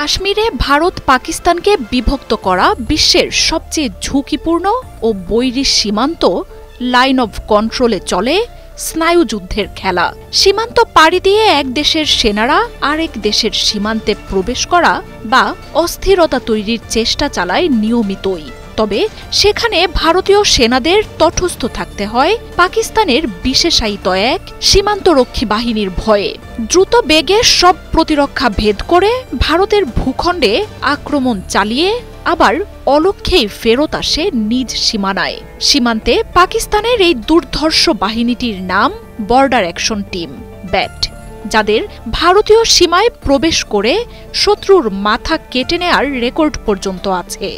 কাশ্মীরে ভারত পাকিস্তানকে বিভক্ত করা বিশ্বের সবচেয়ে ঝুঁকিপূর্ণ ও বৈরী সীমান্ত লাইন অব কন্ট্রোলে চলে স্নায়ুযুদ্ধের খেলা। সীমান্ত পাড়ি দিয়ে এক দেশের সেনারা আরেক দেশের সীমান্তে প্রবেশ করা বা অস্থিরতা তৈরির চেষ্টা চালায় নিয়মিতই। তবে সেখানে ভারতীয় সেনাদের তটস্থ থাকতে হয় পাকিস্তানের বিশেষায়িত এক সীমান্তরক্ষী বাহিনীর ভয়ে। দ্রুত বেগে সব প্রতিরক্ষা ভেদ করে ভারতের ভূখণ্ডে আক্রমণ চালিয়ে আবার অলক্ষ্যেই ফেরত আসে নিজ সীমানায়। সীমান্তে পাকিস্তানের এই দুর্ধর্ষ বাহিনীটির নাম বর্ডার অ্যাকশন টিম ব্যাট, যাদের ভারতীয় সীমায় প্রবেশ করে শত্রুর মাথা কেটে নেয়ার রেকর্ড পর্যন্ত আছে।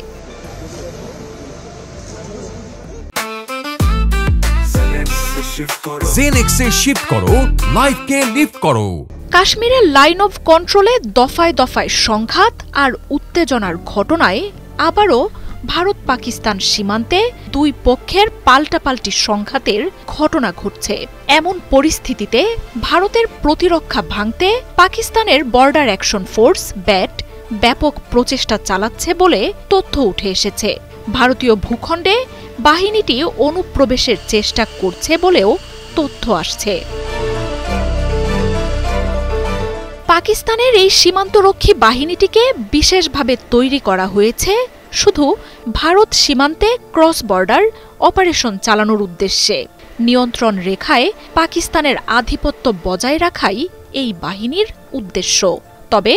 জেনেক্সে শিফট করো, লাইফকে লিফট করো। কাশ্মীরের লাইন অব কন্ট্রোলে দফায় দফায় সংঘাত আর উত্তেজনার ঘটনায় আবারও ভারত পাকিস্তান সীমান্তে দুই পক্ষের পাল্টাপাল্টি সংঘাতের ঘটনা ঘটছে। এমন পরিস্থিতিতে ভারতের প্রতিরক্ষা ভাঙতে পাকিস্তানের বর্ডার অ্যাকশন ফোর্স ব্যাট ব্যাপক প্রচেষ্টা চালাচ্ছে বলে তথ্য উঠে এসেছে। ভারতীয় ভূখণ্ডে বাহিনীটি অনুপ্রবেশের চেষ্টা করছে বলেও তথ্য আসছে। পাকিস্তানের এই সীমান্তরক্ষী বাহিনীটিকে বিশেষভাবে তৈরি করা হয়েছে শুধু ভারত সীমান্তে ক্রস বর্ডার অপারেশন চালানোর উদ্দেশ্যে। নিয়ন্ত্রণ রেখায় পাকিস্তানের আধিপত্য বজায় রাখাই এই বাহিনীর উদ্দেশ্য। তবে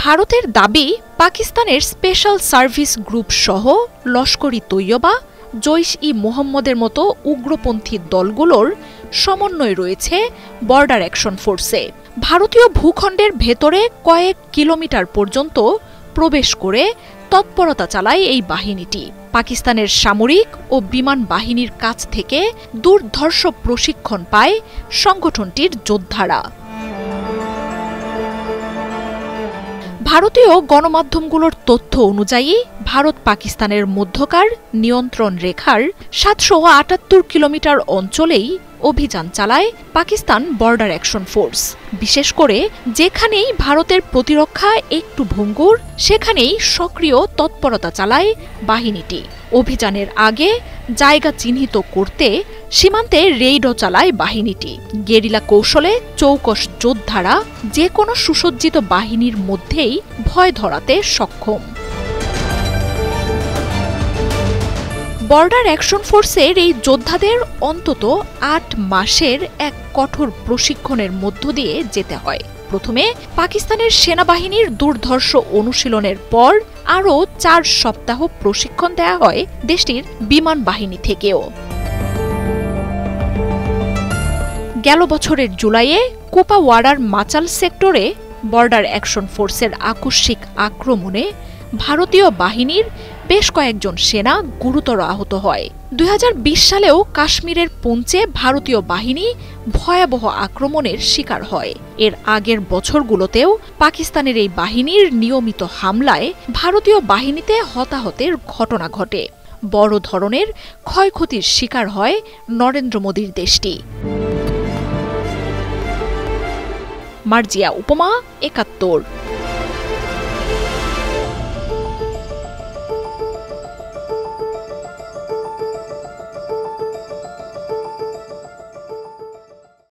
ভারতের দাবি, পাকিস্তানের স্পেশাল সার্ভিস গ্রুপ সহ লস্করি তৈয়বা, জৈশ-ই মোহাম্মদের মতো উগ্রপন্থী দলগুলোর সমন্বয় রয়েছে বর্ডার অ্যাকশন ফোর্সে। ভারতীয় ভূখণ্ডের ভেতরে কয়েক কিলোমিটার পর্যন্ত প্রবেশ করে তৎপরতা চালায় এই বাহিনীটি। পাকিস্তানের সামরিক ও বিমান বাহিনীর কাছ থেকে দুর্ধর্ষ প্রশিক্ষণ পায় সংগঠনটির যোদ্ধারা। ভারতীয় গণমাধ্যমগুলোর তথ্য অনুযায়ী ভারত পাকিস্তানের মধ্যকার নিয়ন্ত্রণ রেখার ৭৭৮ কিলোমিটার অঞ্চলেই অভিযান চালায় পাকিস্তান বর্ডার অ্যাকশন ফোর্স। বিশেষ করে যেখানেই ভারতের প্রতিরক্ষা একটু ভঙ্গুর, সেখানেই সক্রিয় তৎপরতা চালায় বাহিনীটি। অভিযানের আগে জায়গা চিহ্নিত করতে সীমান্তে রেইডও চালায় বাহিনীটি। গেরিলা কৌশলে চৌকস যোদ্ধারা যে কোনো সুসজ্জিত বাহিনীর মধ্যেই ভয় ধরাতে সক্ষম। বর্ডার অ্যাকশন ফোর্সের এই যোদ্ধাদের অন্তত ৮ মাসের এক কঠোর প্রশিক্ষণের মধ্য দিয়ে যেতে হয়। প্রথমে পাকিস্তানের সেনাবাহিনীর দুর্ধর্ষ অনুশীলনের পর আরও ৪ সপ্তাহ প্রশিক্ষণ দেয়া হয় দেশটির বিমান বাহিনী থেকেও। গেল বছরের জুলাইয়ে কুপাওয়াড়ার মাচাল সেক্টরে বর্ডার অ্যাকশন ফোর্সের আকস্মিক আক্রমণে ভারতীয় বাহিনীর বেশ কয়েকজন সেনা গুরুতর আহত হয়। ২০২০ সালেও কাশ্মীরের পুঞ্চে ভারতীয় বাহিনী ভয়াবহ আক্রমণের শিকার হয়। এর আগের বছরগুলোতেও পাকিস্তানের এই বাহিনীর নিয়মিত হামলায় ভারতীয় বাহিনীতে হতাহতের ঘটনা ঘটে। বড় ধরনের ক্ষয়ক্ষতির শিকার হয় নরেন্দ্র মোদীর দেশটি। মার্জিয়া উপমা, ৭১।